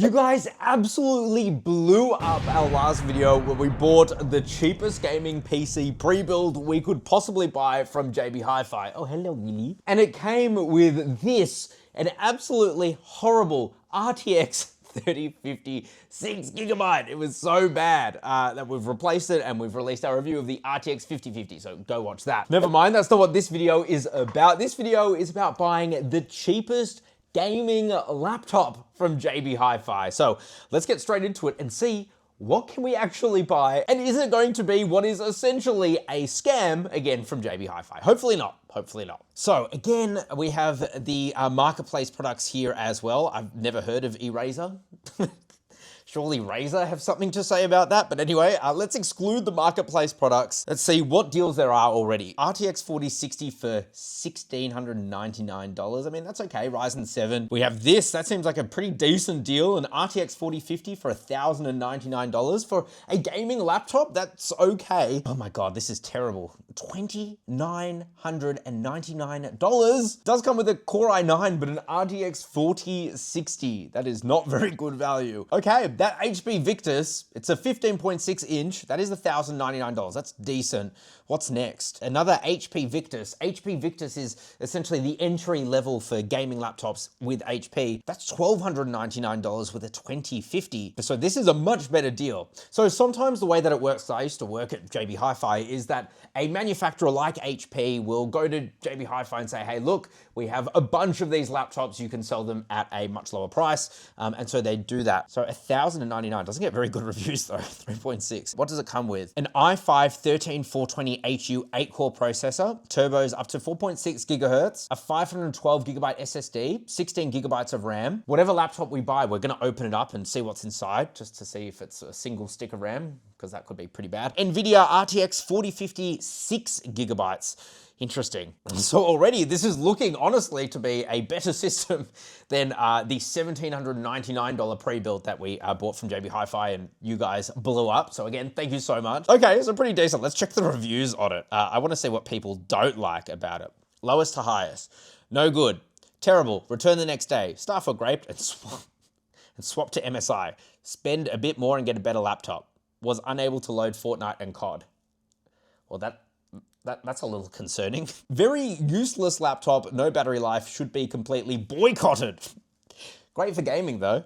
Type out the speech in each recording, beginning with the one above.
You guys absolutely blew up our last video where we bought the cheapest gaming PC pre-build we could possibly buy from jbhifi. Oh, hello, Willy. And it came with this, an absolutely horrible RTX 3050 6GB. It was so bad that we've replaced it and we've released our review of the RTX 5050, so go watch that. Never mind, that's not what this video is about. This video is about buying the cheapest gaming laptop from jbhifi. So let's get straight into it and see what can we actually buy, and is it going to be what is essentially a scam again from jbhifi? Hopefully not, hopefully not. So again, we have the marketplace products here as well. I've never heard of Eraser. Surely Razer have something to say about that. But anyway, let's exclude the marketplace products. Let's see what deals there are already. RTX 4060 for $1,699. I mean, that's okay, Ryzen 7. We have this, that seems like a pretty decent deal. An RTX 4050 for $1,099. For a gaming laptop, that's okay. Oh my God, this is terrible. $2,999. Does come with a Core i9, but an RTX 4060. That is not very good value. Okay, that HP Victus, it's a 15.6 inch. That is $1,099. That's decent. What's next? Another HP Victus. HP Victus is essentially the entry level for gaming laptops with HP. That's $1,299 with a 2050. So this is a much better deal. So sometimes the way that it works, I used to work at jbhifi, is that a manufacturer like HP will go to jbhifi and say, hey, look, we have a bunch of these laptops, you can sell them at a much lower price. And so they do that. So $1,099 doesn't get very good reviews though, 3.6. What does it come with? An i5-13420HU 8-core processor, turbos up to 4.6 gigahertz, a 512GB SSD, 16 gigabytes of RAM. Whatever laptop we buy, we're gonna open it up and see what's inside, just to see if it's a single stick of RAM, because that could be pretty bad. NVIDIA RTX 4050 6GB. Interesting. So already this is looking honestly to be a better system than the $1,799 pre-built that we bought from jbhifi and you guys blew up. So again, thank you so much. Okay, so pretty decent. Let's check the reviews on it. I want to see what people don't like about it. Lowest to highest. No good. Terrible. Return the next day. Staff were graped and swap to MSI. Spend a bit more and get a better laptop. Was unable to load Fortnite and COD. Well, that's a little concerning. Very useless laptop, no battery life, should be completely boycotted. Great for gaming though.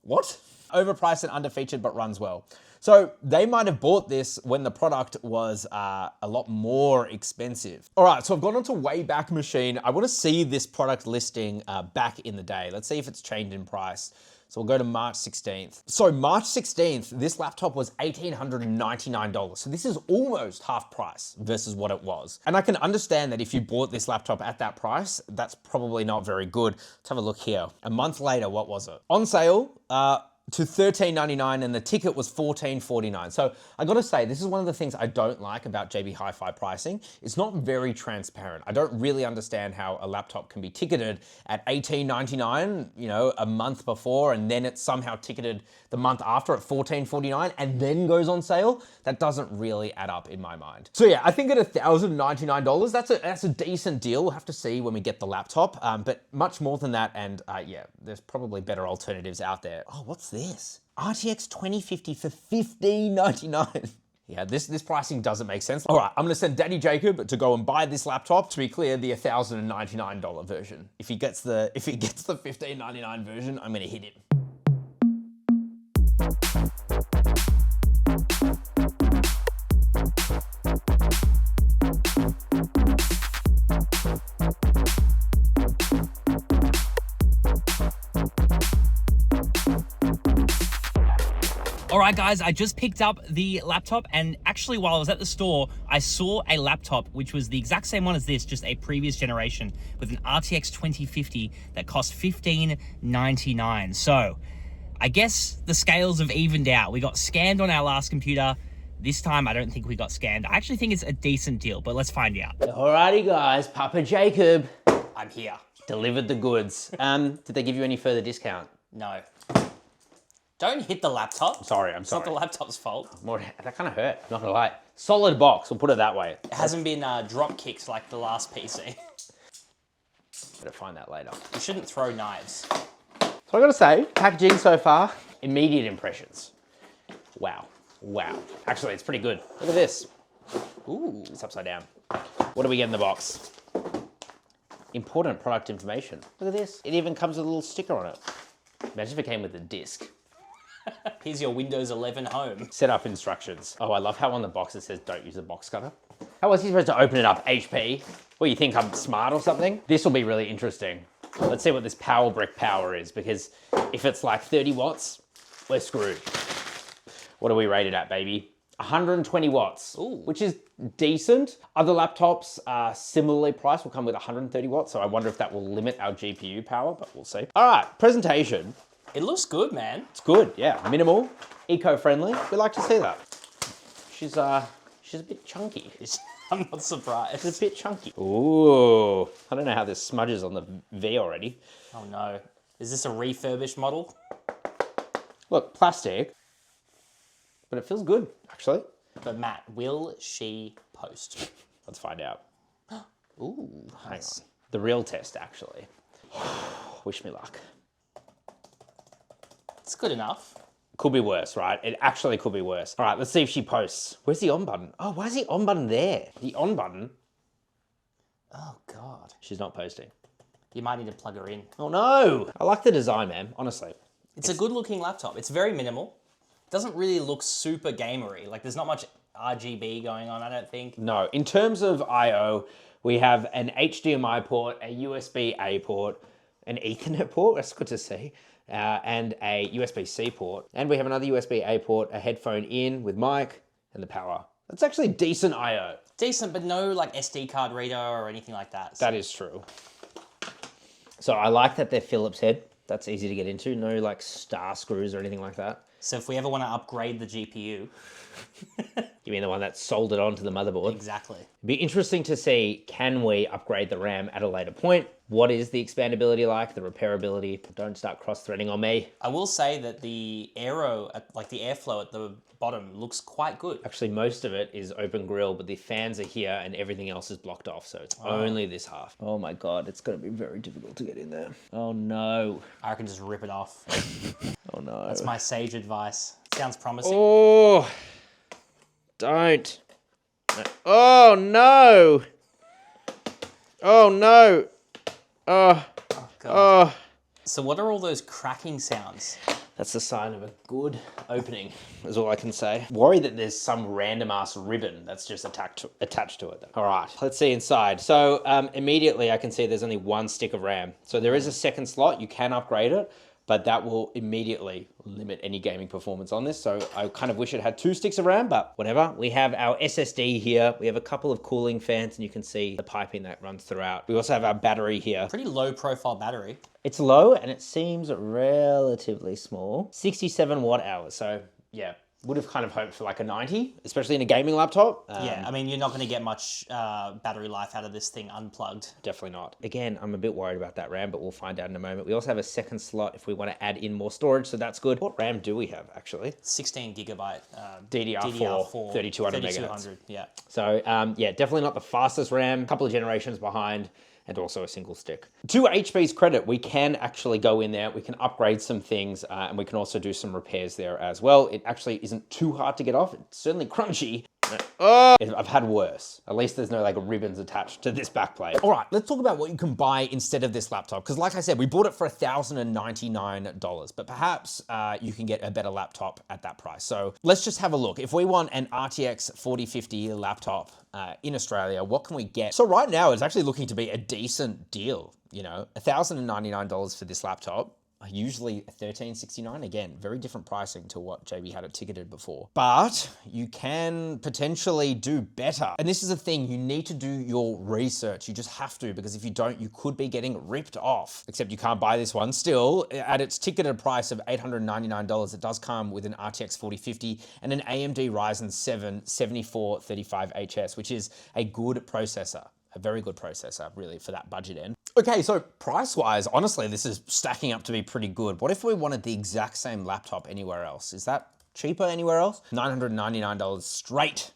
What? Overpriced and underfeatured, but runs well. So they might have bought this when the product was a lot more expensive. All right, so I've gone onto Wayback Machine. I want to see this product listing back in the day. Let's see if it's changed in price. So we'll go to March 16th. So March 16th, this laptop was $1,899. So this is almost half price versus what it was. And I can understand that if you bought this laptop at that price, that's probably not very good. Let's have a look here. A month later, what was it? On sale, to $13.99 and the ticket was $14.49. So I gotta say, this is one of the things I don't like about jbhifi pricing. It's not very transparent. I don't really understand how a laptop can be ticketed at $18.99, you know, a month before, and then it's somehow ticketed the month after at $14.49 and then goes on sale. That doesn't really add up in my mind. So yeah, I think at $1,099, that's a decent deal. We'll have to see when we get the laptop, but much more than that, and yeah, there's probably better alternatives out there. Oh, what's this? RTX 2050 for $15.99. Yeah, this pricing doesn't make sense. All right, I'm gonna send Daddy Jacob to go and buy this laptop. To be clear, the $1,099 version. If he gets the $15.99 version, I'm gonna hit him. All right, guys, I just picked up the laptop, and actually while I was at the store, I saw a laptop which was the exact same one as this, just a previous generation, with an RTX 2050 that cost $15.99. So I guess the scales have evened out. We got scammed on our last computer. This time, I don't think we got scammed. I actually think it's a decent deal, but let's find out. Alrighty guys, Papa Jacob, I'm here. Delivered the goods. Did they give you any further discount? No. Don't hit the laptop. Sorry, I'm It's sorry. not the laptop's fault. That kind of hurt, not gonna lie. Solid box, we'll put it that way. It hasn't been drop kicked like the last PC. Better find that later. You shouldn't throw knives. So I gotta say, packaging so far, immediate impressions. Wow, wow. Actually, it's pretty good. Look at this. Ooh, it's upside down. What do we get in the box? Important product information. Look at this. It even comes with a little sticker on it. Imagine if it came with a disc. Here's your Windows 11 home. Setup instructions. Oh, I love how on the box it says don't use a box cutter. How was he supposed to open it up, HP? What, you think I'm smart or something? This will be really interesting. Let's see what this power brick power is, because if it's like 30 watts, we're screwed. What are we rated at, baby? 120 watts, Ooh. which is decent. Other laptops are similarly priced, will come with 130 watts, so I wonder if that will limit our GPU power, but we'll see. All right, presentation. It looks good, man. It's good, yeah. Minimal, eco-friendly. We like to see that. She's a bit chunky. I'm not surprised. It's a bit chunky. Ooh, I don't know how this smudges on the V already. Oh no. Is this a refurbished model? Look, plastic, but it feels good, actually. But Matt, will she post? Let's find out. Ooh, Hang on. The real test, actually. Wish me luck. it's good enough. Could be worse, right? It actually could be worse. All right, let's see if she posts. Where's the on button? Oh, why is the on button there? The on button? Oh God. She's not posting. You might need to plug her in. Oh no! I like the design, man, honestly. It's a good looking laptop. It's very minimal. Doesn't really look super gamery. Like there's not much RGB going on, I don't think. No, in terms of I/O, we have an HDMI port, a USB-A port, an Ethernet port, that's good to see, and a USB-C port. And we have another USB-A port, a headphone in with mic, and the power. That's actually decent I/O. Decent, but no like SD card reader or anything like that. So That is true. So I like that they're Phillips head. That's easy to get into. No like star screws or anything like that. So if we ever want to upgrade the GPU. You mean the one that's soldered onto the motherboard? Exactly. It'd be interesting to see, can we upgrade the RAM at a later point? What is the expandability like, the repairability? Don't start cross-threading on me. I will say that the like the airflow at the bottom looks quite good. Actually, most of it is open grill, but the fans are here and everything else is blocked off, so it's only this half. Oh my God, it's gonna be very difficult to get in there. Oh no. I can just rip it off. Oh no. That's my sage advice. Sounds promising. Oh, don't. Oh no. Oh no. Oh, God. oh. So what are all those cracking sounds? That's the sign of a good opening, is all I can say. Worried that there's some random ass ribbon that's just attached to it though. All right, let's see inside. So immediately I can see there's only one stick of RAM. So there is a second slot, you can upgrade it, but that will immediately limit any gaming performance on this. So I kind of wish it had 2 sticks of RAM, but whatever. We have our SSD here. We have a couple of cooling fans and you can see the piping that runs throughout. We also have our battery here. Pretty low profile battery. It's low and it seems relatively small. 67 watt hours. So yeah, would have kind of hoped for like a 90, especially in a gaming laptop. Yeah, I mean, you're not going to get much battery life out of this thing unplugged. Definitely not. Again, I'm a bit worried about that RAM, but we'll find out in a moment. We also have a second slot if we want to add in more storage, so that's good. What RAM do we have, actually? 16 gigabyte. DDR4 3200 megahertz. 3200, yeah. So yeah, definitely not the fastest RAM, a couple of generations behind, and also a single stick. To HP's credit, we can actually go in there, we can upgrade some things, and we can also do some repairs there as well. It actually isn't too hard to get off. It's certainly crunchy. Oh, I've had worse. At least there's no like ribbons attached to this backplate. All right, let's talk about what you can buy instead of this laptop. Because like I said, we bought it for $1,099, but perhaps you can get a better laptop at that price. So let's just have a look. If we want an RTX 4050 laptop in Australia, what can we get? So right now it's actually looking to be a decent deal. You know, $1,099 for this laptop. Usually $1,369. Again, very different pricing to what JB had it ticketed before. But you can potentially do better. And this is the thing, you need to do your research. You just have to, because if you don't, you could be getting ripped off. Except you can't buy this one still. At its ticketed price of $899, it does come with an RTX 4050 and an AMD Ryzen 7 7435HS, which is a good processor. A very good processor, really, for that budget end. Okay, so price-wise, honestly, this is stacking up to be pretty good. What if we wanted the exact same laptop anywhere else? Is that cheaper anywhere else? $999 straight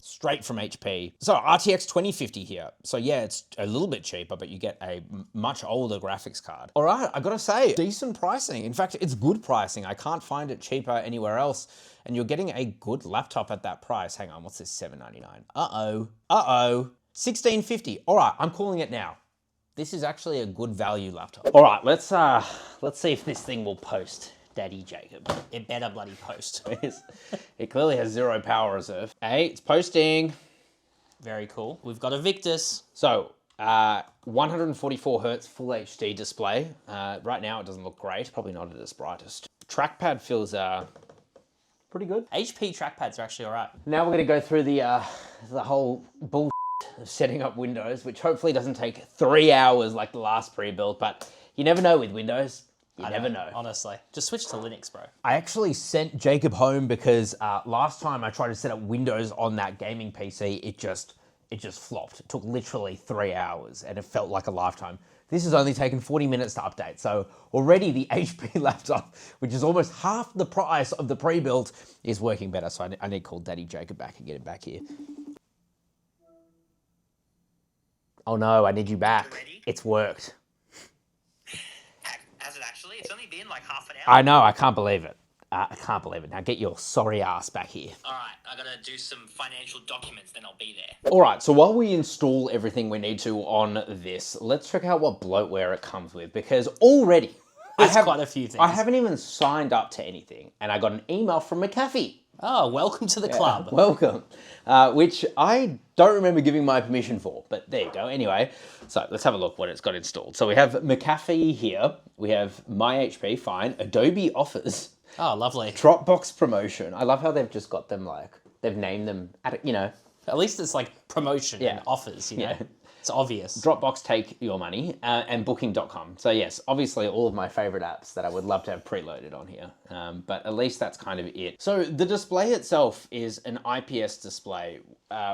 straight from HP. So RTX 2050 here. So yeah, it's a little bit cheaper, but you get a much older graphics card. All right, I gotta say, decent pricing. In fact, it's good pricing. I can't find it cheaper anywhere else. And you're getting a good laptop at that price. Hang on, what's this, $799? Uh-oh, $1650. All right, I'm calling it now. This is actually a good value laptop. All right, let's see if this thing will post. Daddy Jacob. It better bloody post. It clearly has 0 power reserve. Hey, it's posting. Very cool. We've got a Victus. So, 144 Hertz Full HD display. Right now it doesn't look great. Probably not at its brightest. Trackpad feels pretty good. HP trackpads are actually all right. Now we're gonna go through the whole bullshit of setting up Windows, which hopefully doesn't take 3 hours like the last pre-build, but you never know with Windows. You never know. Honestly. Just switch to Linux, bro. I actually sent Jacob home because last time I tried to set up Windows on that gaming PC, it just flopped. It took literally 3 hours and it felt like a lifetime. This has only taken 40 minutes to update. So already the HP laptop, which is almost half the price of the pre-built, is working better. So I need to call Daddy Jacob back and get him back here. Oh no, I need you back. It's worked. Has it actually? It's only been like half an hour. I know, I can't believe it. I can't believe it. Now get your sorry ass back here. All right, I gotta do some financial documents, then I'll be there. All right, so while we install everything we need to on this, let's check out what bloatware it comes with, because already There's quite a few things. I haven't even signed up to anything, and I got an email from McAfee. Oh, welcome to the club. Welcome. Which I don't remember giving my permission for, but there you go. Anyway, so let's have a look what it's got installed. So we have McAfee here. We have My HP, fine. Adobe offers. Oh, lovely. Dropbox promotion. I love how they've just got them like, they've named them, you know. At least it's like promotion and offers, you know. Yeah. It's obvious. Dropbox take your money, and booking.com. So yes, obviously all of my favorite apps that I would love to have preloaded on here, but at least that's kind of it. So the display itself is an IPS display,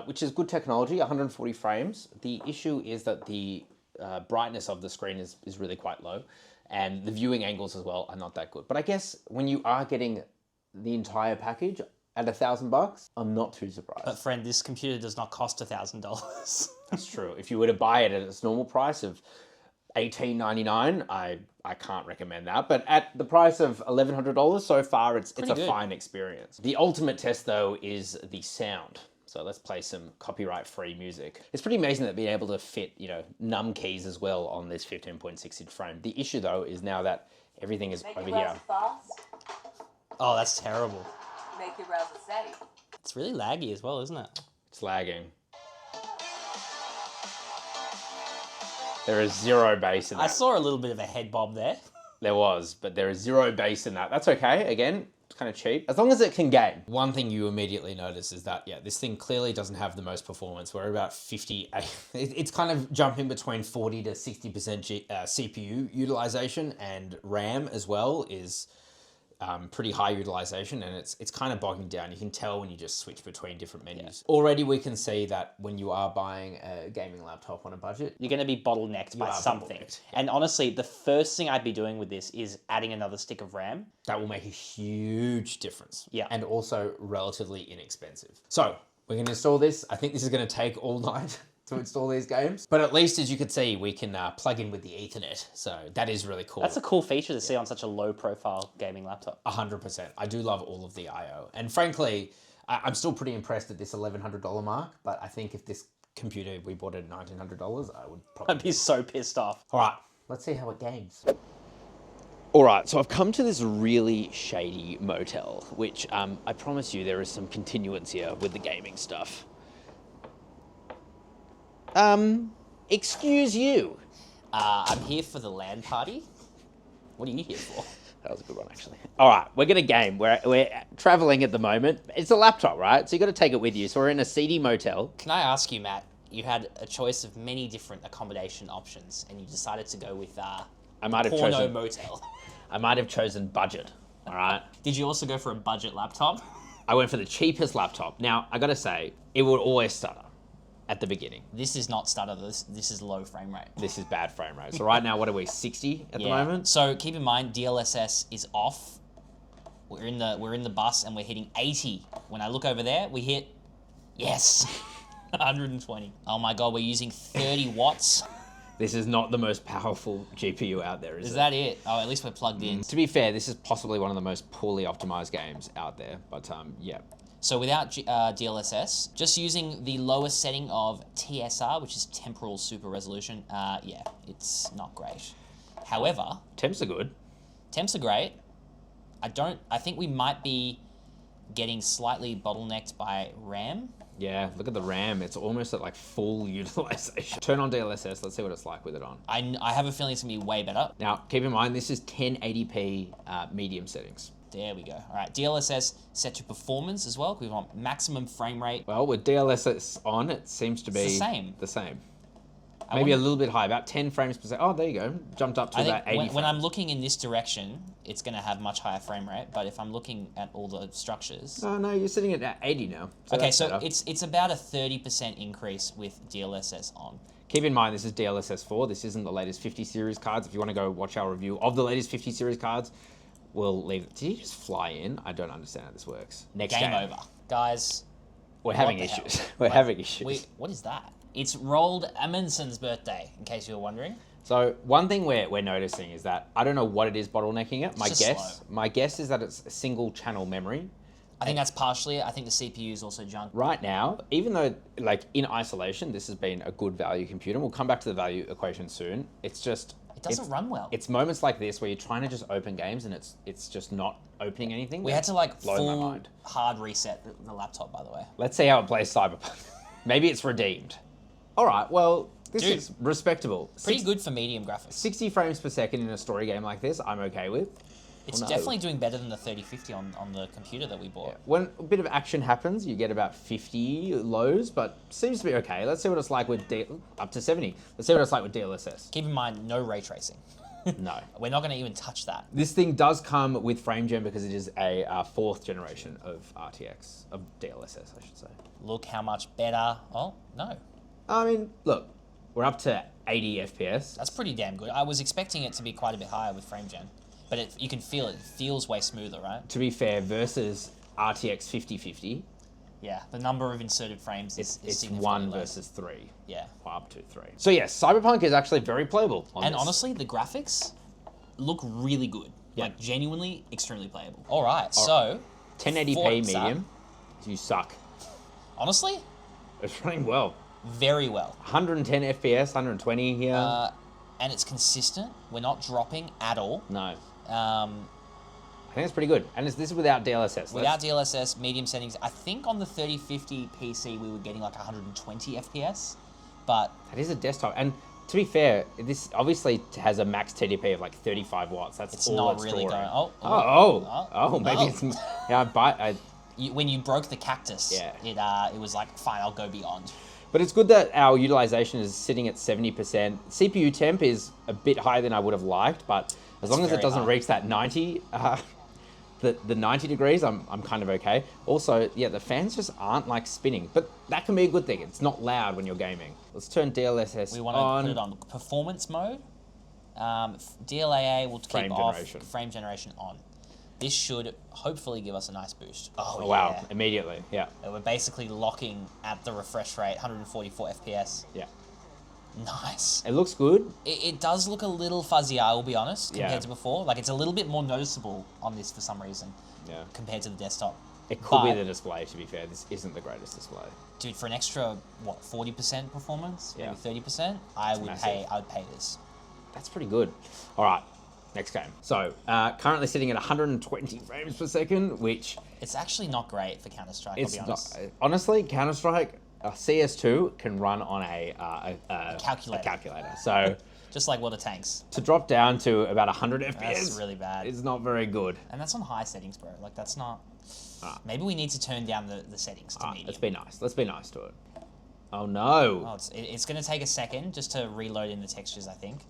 which is good technology, 140 frames. The issue is that the brightness of the screen is really quite low, and the viewing angles as well are not that good. But I guess when you are getting the entire package at $1,000, I'm not too surprised. But friend, this computer does not cost $1,000. That's true. If you were to buy it at its normal price of $18.99, I can't recommend that. But at the price of $1,100 so far, it's a fine experience. The ultimate test though is the sound. So let's play some copyright-free music. It's pretty amazing that being able to fit, you know, num keys as well on this 15.6-inch frame. The issue though is now that everything is over here. Fast. Oh, that's terrible. Make your browser safe. It's really laggy as well, isn't it? It's lagging. There is zero bass in that. I saw a little bit of a head bob there. There was, but there is zero bass in that. That's okay. Again, it's kind of cheap. As long as it can game. One thing you immediately notice is that, yeah, this thing clearly doesn't have the most performance. We're about 58. It's kind of jumping between 40 to 60% CPU utilization, and RAM as well is pretty high utilization, and it's kind of bogging down. You can tell when you just switch between different menus. Yeah. Already we can see that when you are buying a gaming laptop on a budget, you're going to be bottlenecked by something. Yeah. And honestly, the first thing I'd be doing with this is adding another stick of RAM. That will make a huge difference. Yeah. And also relatively inexpensive. So we're going to install this. I think this is going to take all night to install these games. But at least, as you can see, we can plug in with the Ethernet. So that is really cool. That's a cool feature to see on such a low profile gaming laptop. 100%. I do love all of the I/O. And frankly, I'm still pretty impressed at this $1,100 mark. But I think if this computer we bought it at $1,900, I would probably... I'd be so pissed off. All right, let's see how it games. All right, so I've come to this really shady motel, which I promise you there is some continuance here with the gaming stuff. Excuse you. I'm here for the LAN party. What are you here for? That was a good one, actually. All right, we're going to game. We're traveling at the moment. It's a laptop, right? So you got to take it with you. So we're in a seedy motel. Can I ask you, Matt, you had a choice of many different accommodation options, and you decided to go with porno motel. I might have chosen budget, all right? Did you also go for a budget laptop? I went for the cheapest laptop. Now, I got to say, it would always stutter at the beginning. This is not stutter, this is low frame rate. This is bad frame rate. So right now, what are we, 60 at the moment? So keep in mind, DLSS is off. We're in the bus and we're hitting 80. When I look over there, we hit Yes. 120. Oh my God, we're using 30 watts. This is not the most powerful GPU out there, is Is it? that it? Oh, at least we're plugged in. To be fair, this is possibly one of the most poorly optimized games out there, but yeah. So without DLSS, just using the lowest setting of TSR, which is temporal super resolution, yeah, it's not great. However, Temps are good. temps are great. I think we might be getting slightly bottlenecked by RAM. Yeah, look at the RAM. It's almost at like full utilization. Turn on DLSS. Let's see what it's like with it on. I have a feeling it's gonna be way better. Now, keep in mind, this is 1080p medium settings. There we go. All right, DLSS set to performance as well. We want maximum frame rate. Well, with DLSS on, it seems to be It's the same. The same. Maybe a little bit high, about 10 frames per second. Oh, there you go. Jumped up to I about think 80 when I'm looking in this direction, it's going to have much higher frame rate. But if I'm looking at all the structures, Oh, no, you're sitting at 80 now. So okay, that's so better. it's about a 30% increase with DLSS on. Keep in mind, this is DLSS 4. This isn't the latest 50 series cards. If you want to go watch our review of the latest 50 series cards, we'll leave it. Did you just fly in? I don't understand how this works. Next Game game. over, guys. We're having the hell? issues. We're having issues. What is that? It's Roald Amundson's birthday, in case you were wondering. So one thing we're noticing is that I don't know what it is bottlenecking it. just My guess is that it's a single channel memory. I think that's partially it. I think the CPU is also junk. Right now, even though like in isolation, this has been a good value computer. We'll come back to the value equation soon. It's just It doesn't run well. It's moments like this where you're trying to just open games and it's just not opening anything. We had to like blow my full mind. hard reset the laptop, by the way. Let's see how it plays Cyberpunk. Maybe it's redeemed. All right, well, this Dude, is respectable. Pretty good for medium graphics. 60 frames per second in a story game like this, I'm okay with. It's no. definitely doing better than the 3050 on the computer that we bought. When a bit of action happens, you get about 50 lows, but seems to be okay. Let's see what it's like with up to 70. Let's see what it's like with DLSS. Keep in mind, no ray tracing. No. We're not going to even touch that. This thing does come with frame gen because it is a fourth generation of RTX, of DLSS, I should say. Look how much better. Oh, no. I mean, look, we're up to 80 FPS. That's pretty damn good. I was expecting it to be quite a bit higher with frame gen. But you can feel it. It feels way smoother, right? To be fair, versus RTX4050, Yeah, the number of inserted frames is it's significantly 1 less. versus 3. Yeah. Or up to 3. So yes, Cyberpunk is actually very playable on And this. honestly, the graphics look really good. Yeah. Like, genuinely extremely playable. All right, so... 1080p Forza. medium, you suck. Honestly, It's running well. very well. 110 FPS, 120 here. And it's consistent. We're not dropping at all. No. Um, I think it's pretty good. And this is without DLSS. without DLSS, medium settings, I think on the 3050 PC we were getting like 120 FPS. But That is a desktop. And to be fair, this obviously has a max TDP of like 35 watts. That's it's all not it's really drawing. going... Maybe it's... Yeah, When you broke the cactus, Yeah. it was like, fine, I'll go beyond. but it's good that our utilization is sitting at 70%. CPU temp is a bit higher than I would have liked, but as long as it very doesn't high. reach that 90, the 90 degrees, I'm kind of okay. Also, yeah, the fans just aren't like spinning, but that can be a good thing. It's not loud when you're gaming. Let's turn DLSS We want on. to put it on performance mode. DLAA will keep Frame off generation. frame generation on. This should hopefully give us a nice boost. Oh, wow, immediately, yeah. We're basically locking at the refresh rate, 144 FPS. Yeah. Nice. It looks good. It does look a little fuzzy, I will be honest, compared Yeah. to before. Like, it's a little bit more noticeable on this for some reason, Yeah. compared to the desktop. It could be But- the display, to be fair. This isn't the greatest display. Dude, for an extra, 40% performance? Yeah. Maybe 30%? I would massive. pay this. That's pretty good. All right, next game. So, currently sitting at 120 frames per second, which It's actually not great for Counter-Strike, I'll it's be not... honest. Honestly, Counter-Strike, CS2 can run on a calculator. So, Just like World of Tanks. to drop down to about 100 FPS That's really bad. is not very good. And that's on high settings, bro. Like, that's not... Maybe we need to turn down the settings to medium. Let's be nice. Let's be nice to it. Oh, no. Oh, it's going to take a second just to reload in the textures, I think.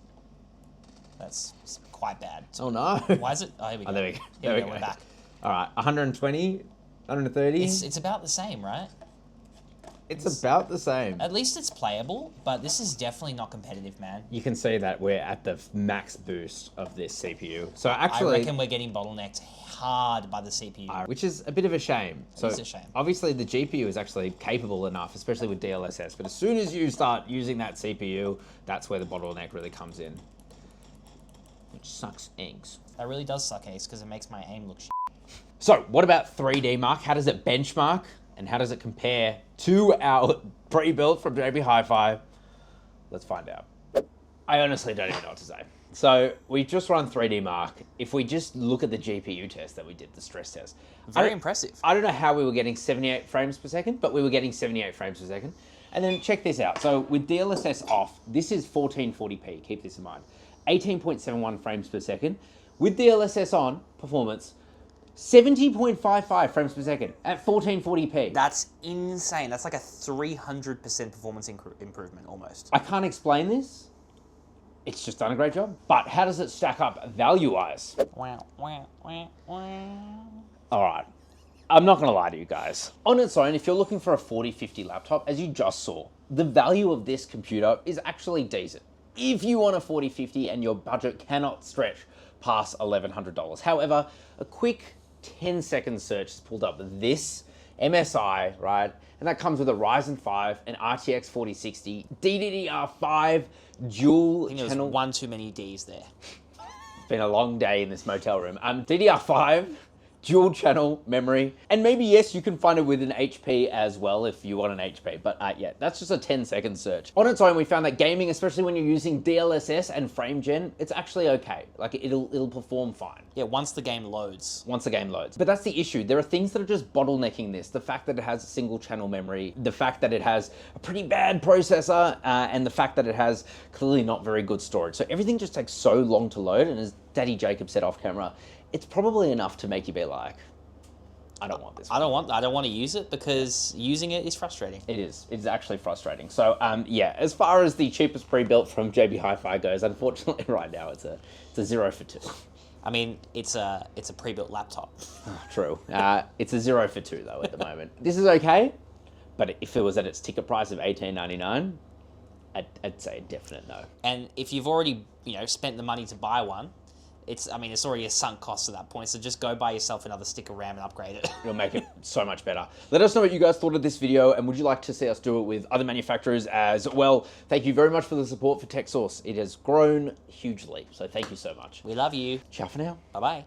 That's quite bad. Oh, no. Why is it... Oh, here we go. there we go. Here There we we go. We're go. back. All right, 120, 130. It's about the same, right? It's about the same. At least it's playable, but this is definitely not competitive, man. You can see that we're at the max boost of this CPU. So I actually, reckon we're getting bottlenecked hard by the CPU. which is a bit of a shame. So is a shame. obviously the GPU is actually capable enough, especially with DLSS. But as soon as you start using that CPU, that's where the bottleneck really comes in. Which sucks eggs. That really does suck, Ace, because it makes my aim look shit. So what about 3D Mark? How does it benchmark? And how does it compare to our pre-built from JB Hi-Fi? Let's find out. I honestly don't even know what to say. So we just run 3D Mark. If we just look at the GPU test that we did, the stress test. Very impressive. I don't know how we were getting 78 frames per second, but we were getting 78 frames per second. And then check this out. So with DLSS off, this is 1440p, keep this in mind. 18.71 frames per second. With DLSS on, performance, 70.55 frames per second at 1440p. That's insane. That's like a 300% performance improvement almost. I can't explain this. It's just done a great job. But how does it stack up value-wise? Wow, wow, wow, wow. All right. I'm not going to lie to you guys. On its own, if you're looking for a 4050 laptop, as you just saw, the value of this computer is actually decent. If you want a 4050 and your budget cannot stretch past $1,100. However, a quick 10-second search has pulled up this MSI, right? And that comes with a Ryzen 5, an RTX 4060, DDR5 dual I think there channel. was one too many Ds there. It's been a long day in this motel room. DDR5, dual channel memory, and maybe, yes, you can find it with an HP as well if you want an HP, but yeah, that's just a 10-second search. On its own, we found that gaming, especially when you're using DLSS and frame gen, it's actually okay. Like, it'll perform fine. Yeah, once the game loads. Once the game loads. But that's the issue. There are things that are just bottlenecking this. The fact that it has a single channel memory, the fact that it has a pretty bad processor, and the fact that it has clearly not very good storage. So everything just takes so long to load, and as Daddy Jacob said off camera, it's probably enough to make you be like, I don't want this. I don't want to use it because using it is frustrating. It is. It's actually frustrating. So yeah, as far as the cheapest pre-built from JB Hi-Fi goes, unfortunately right now it's a 0 for 2. I mean, it's a pre-built laptop. True. It's a 0 for 2 though at the moment. This is okay, but if it was at its ticket price of $18.99, I'd say a definite no. And if you've already, spent the money to buy one, it's already a sunk cost at that point. So just go buy yourself another stick of RAM and upgrade it. It'll make it so much better. Let us know what you guys thought of this video, and would you like to see us do it with other manufacturers as well? Thank you very much for the support for TechSauce. It has grown hugely, so thank you so much. We love you. Ciao for now. Bye-bye.